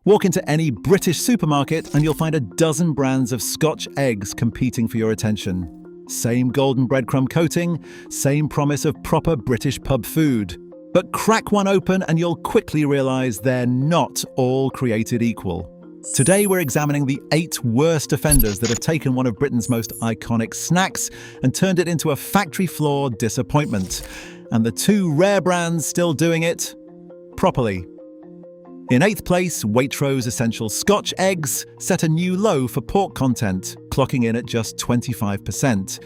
Walk into any British supermarket and you'll find a dozen brands of Scotch eggs competing for your attention. Same golden breadcrumb coating, same promise of proper British pub food. But crack one open and you'll quickly realise they're not all created equal. Today we're examining the 8 worst offenders that have taken one of Britain's most iconic snacks and turned it into a factory floor disappointment. And the 2 rare brands still doing it properly. In 8th place, Waitrose Essential Scotch Eggs set a new low for pork content, clocking in at just 25%.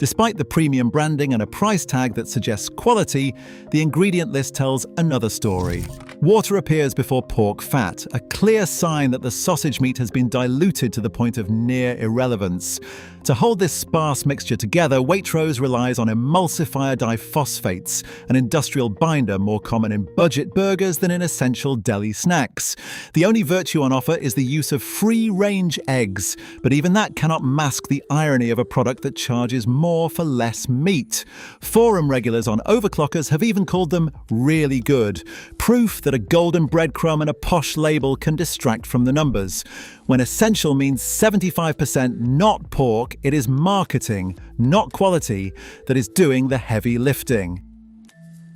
Despite the premium branding and a price tag that suggests quality, the ingredient list tells another story. Water appears before pork fat, a clear sign that the sausage meat has been diluted to the point of near irrelevance. To hold this sparse mixture together, Waitrose relies on emulsifier diphosphates, an industrial binder more common in budget burgers than in essential deli snacks. The only virtue on offer is the use of free-range eggs, but even that cannot mask the irony of a product that charges more for less meat. Forum regulars on Overclockers have even called them really good, proof that a golden breadcrumb and a posh label can distract from the numbers. When essential means 75% not pork, it is marketing, not quality, that is doing the heavy lifting.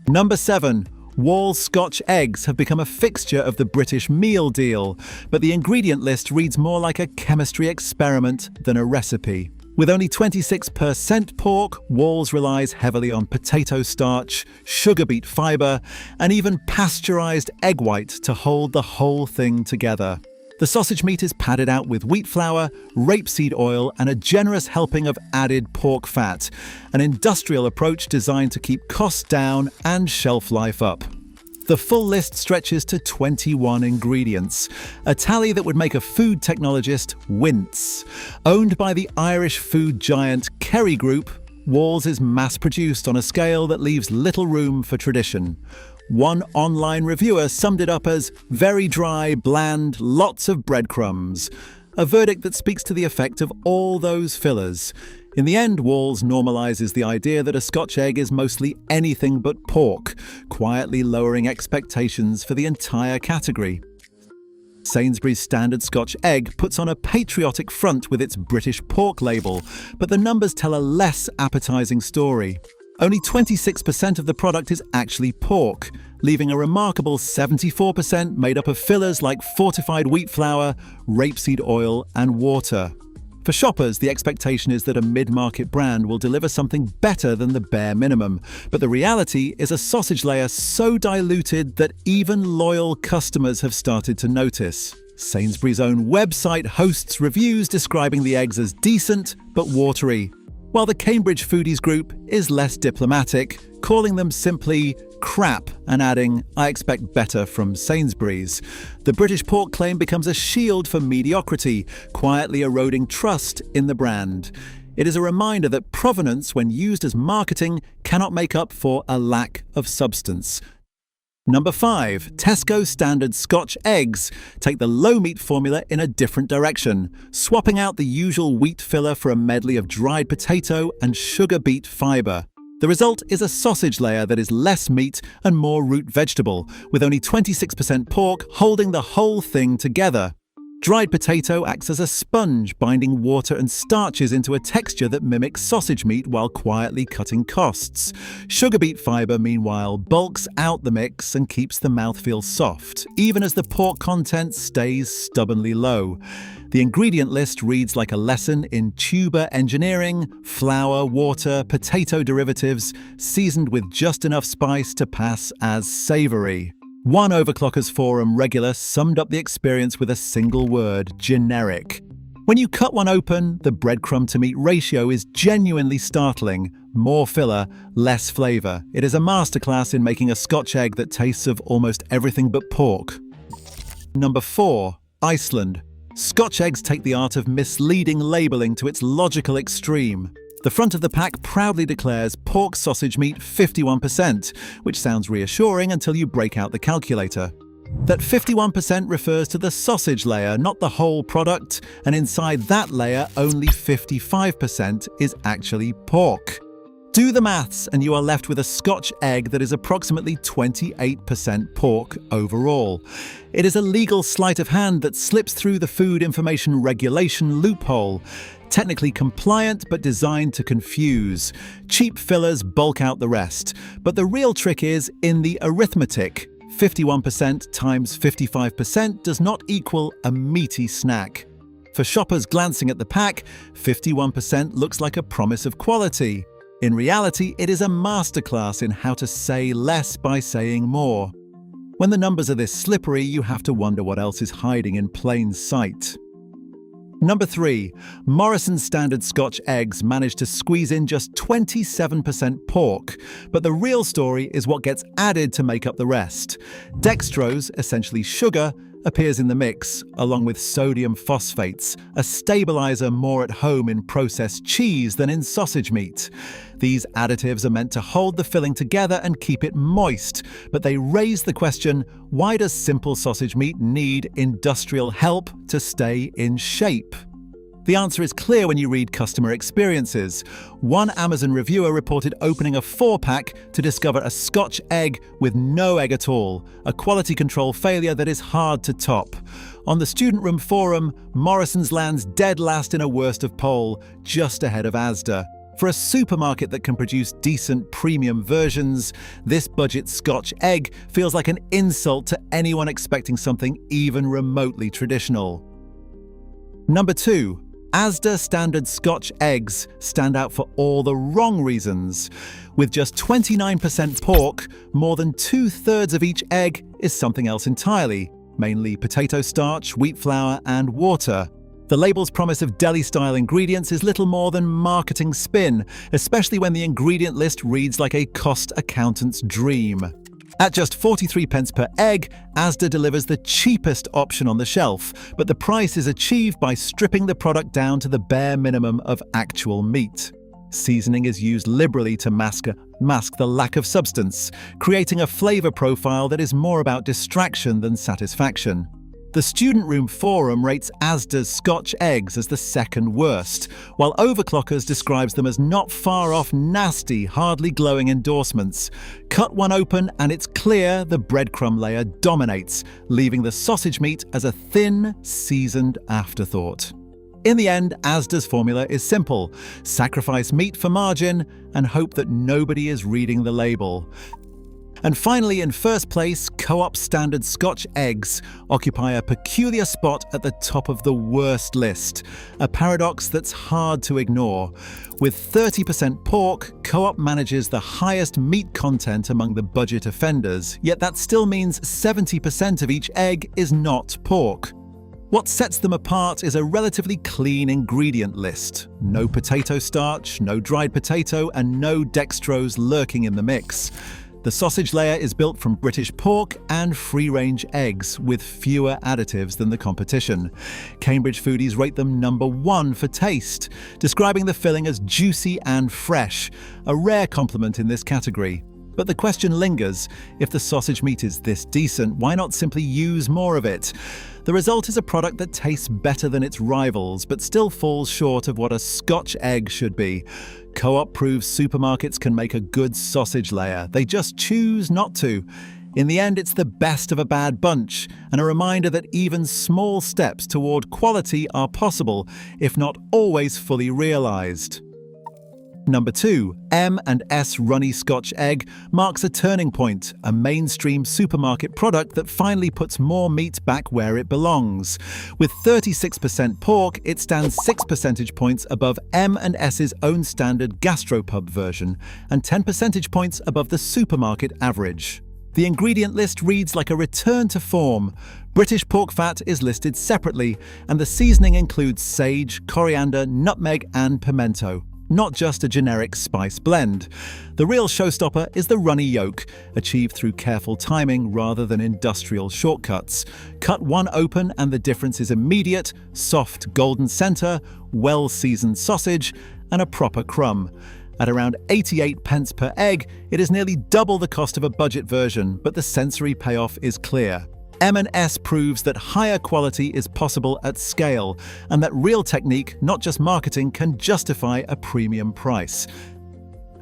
Number 7. Wall's Scotch eggs have become a fixture of the British meal deal, but the ingredient list reads more like a chemistry experiment than a recipe. With only 26% pork, Wall's relies heavily on potato starch, sugar beet fibre, and even pasteurised egg white to hold the whole thing together. The sausage meat is padded out with wheat flour, rapeseed oil, and a generous helping of added pork fat, an industrial approach designed to keep costs down and shelf life up. The full list stretches to 21 ingredients, a tally that would make a food technologist wince. Owned by the Irish food giant Kerry Group, Wall's is mass-produced on a scale that leaves little room for tradition. One online reviewer summed it up as very dry, bland, lots of breadcrumbs. A verdict that speaks to the effect of all those fillers. In the end, Wall's normalises the idea that a Scotch egg is mostly anything but pork, quietly lowering expectations for the entire category. Sainsbury's standard Scotch egg puts on a patriotic front with its British pork label, but the numbers tell a less appetising story. Only 26% of the product is actually pork, leaving a remarkable 74% made up of fillers like fortified wheat flour, rapeseed oil, and water. For shoppers, the expectation is that a mid-market brand will deliver something better than the bare minimum, but the reality is a sausage layer so diluted that even loyal customers have started to notice. Sainsbury's own website hosts reviews describing the eggs as decent but watery, while the Cambridge Foodies group is less diplomatic, calling them simply crap and adding, "I expect better from Sainsbury's." The British pork claim becomes a shield for mediocrity, quietly eroding trust in the brand. It is a reminder that provenance, when used as marketing, cannot make up for a lack of substance. Number 5. Tesco standard Scotch eggs take the low meat formula in a different direction, swapping out the usual wheat filler for a medley of dried potato and sugar beet fibre. The result is a sausage layer that is less meat and more root vegetable, with only 26% pork holding the whole thing together. Dried potato acts as a sponge, binding water and starches into a texture that mimics sausage meat while quietly cutting costs. Sugar beet fibre, meanwhile, bulks out the mix and keeps the mouthfeel soft, even as the pork content stays stubbornly low. The ingredient list reads like a lesson in tuber engineering: flour, water, potato derivatives, seasoned with just enough spice to pass as savoury. One Overclockers forum regular summed up the experience with a single word: generic. When you cut one open, the breadcrumb to meat ratio is genuinely startling. More filler, less flavour. It is a masterclass in making a Scotch egg that tastes of almost everything but pork. Number 4. Iceland. Scotch eggs take the art of misleading labelling to its logical extreme. The front of the pack proudly declares pork sausage meat 51%, which sounds reassuring until you break out the calculator. That 51% refers to the sausage layer, not the whole product, and inside that layer only 55% is actually pork. Do the maths and you are left with a Scotch egg that is approximately 28% pork overall. It is a legal sleight of hand that slips through the Food Information Regulation loophole. Technically compliant but designed to confuse. Cheap fillers bulk out the rest. But the real trick is in the arithmetic. 51% times 55% does not equal a meaty snack. For shoppers glancing at the pack, 51% looks like a promise of quality. In reality, it is a masterclass in how to say less by saying more. When the numbers are this slippery, you have to wonder what else is hiding in plain sight. Number 3. Morrisons standard Scotch eggs managed to squeeze in just 27% pork, but the real story is what gets added to make up the rest. Dextrose, essentially sugar, appears in the mix, along with sodium phosphates, a stabilizer more at home in processed cheese than in sausage meat. These additives are meant to hold the filling together and keep it moist, but they raise the question, why does simple sausage meat need industrial help to stay in shape? The answer is clear when you read customer experiences. One Amazon reviewer reported opening a 4-pack to discover a Scotch egg with no egg at all, a quality control failure that is hard to top. On the Student Room forum, Morrisons lands dead last in a worst of poll, just ahead of Asda. For a supermarket that can produce decent premium versions, this budget Scotch egg feels like an insult to anyone expecting something even remotely traditional. Number 2. Asda standard Scotch eggs stand out for all the wrong reasons. With just 29% pork, more than 2/3 of each egg is something else entirely, mainly potato starch, wheat flour, and water. The label's promise of deli-style ingredients is little more than marketing spin, especially when the ingredient list reads like a cost accountant's dream. At just 43p per egg, Asda delivers the cheapest option on the shelf, but the price is achieved by stripping the product down to the bare minimum of actual meat. Seasoning is used liberally to mask the lack of substance, creating a flavor profile that is more about distraction than satisfaction. The Student Room forum rates Asda's Scotch eggs as the second worst, while Overclockers describes them as not far off nasty, hardly glowing endorsements. Cut one open and it's clear the breadcrumb layer dominates, leaving the sausage meat as a thin, seasoned afterthought. In the end, Asda's formula is simple: sacrifice meat for margin and hope that nobody is reading the label. And finally, in first place, Co-op standard Scotch eggs occupy a peculiar spot at the top of the worst list, a paradox that's hard to ignore. With 30% pork, Co-op manages the highest meat content among the budget offenders, yet that still means 70% of each egg is not pork. What sets them apart is a relatively clean ingredient list. No potato starch, no dried potato, and no dextrose lurking in the mix. The sausage layer is built from British pork and free-range eggs, with fewer additives than the competition. Cambridge foodies rate them number 1 for taste, describing the filling as juicy and fresh, a rare compliment in this category. But the question lingers, if the sausage meat is this decent, why not simply use more of it? The result is a product that tastes better than its rivals, but still falls short of what a Scotch egg should be. Co-op proves supermarkets can make a good sausage layer. They just choose not to. In the end, it's the best of a bad bunch, and a reminder that even small steps toward quality are possible, if not always fully realised. Number 2. M&S Runny Scotch Egg marks a turning point, a mainstream supermarket product that finally puts more meat back where it belongs. With 36% pork, it stands 6 percentage points above M&S's own standard gastropub version, and 10 percentage points above the supermarket average. The ingredient list reads like a return to form. British pork fat is listed separately, and the seasoning includes sage, coriander, nutmeg, and pimento. Not just a generic spice blend. The real showstopper is the runny yolk, achieved through careful timing rather than industrial shortcuts. Cut one open and the difference is immediate: soft golden center, well-seasoned sausage, and a proper crumb. At around 88p per egg, it is nearly double the cost of a budget version, but the sensory payoff is clear. M&S proves that higher quality is possible at scale, and that real technique, not just marketing, can justify a premium price.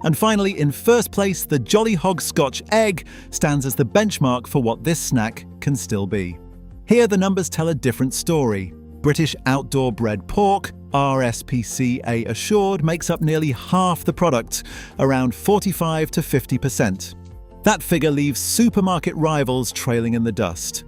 And finally, in first place, the Jolly Hog Scotch egg stands as the benchmark for what this snack can still be. Here the numbers tell a different story. British outdoor bred pork, RSPCA assured, makes up nearly half the product, around 45 to 50%. That figure leaves supermarket rivals trailing in the dust.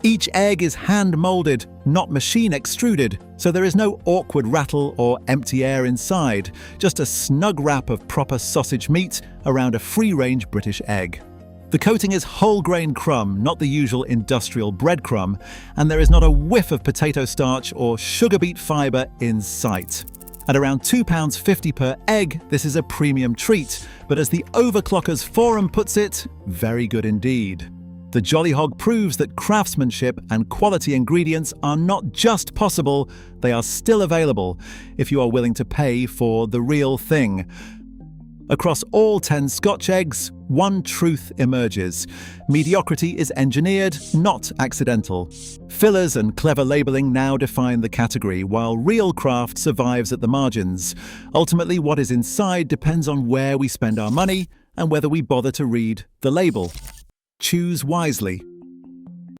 Each egg is hand-molded, not machine extruded, so there is no awkward rattle or empty air inside, just a snug wrap of proper sausage meat around a free-range British egg. The coating is whole-grain crumb, not the usual industrial breadcrumb, and there is not a whiff of potato starch or sugar beet fibre in sight. At around £2.50 per egg, this is a premium treat, but as the Overclockers Forum puts it, very good indeed. The Jolly Hog proves that craftsmanship and quality ingredients are not just possible, they are still available if you are willing to pay for the real thing. Across all 10 Scotch eggs, one truth emerges. Mediocrity is engineered, not accidental. Fillers and clever labelling now define the category, while real craft survives at the margins. Ultimately, what is inside depends on where we spend our money and whether we bother to read the label. Choose wisely.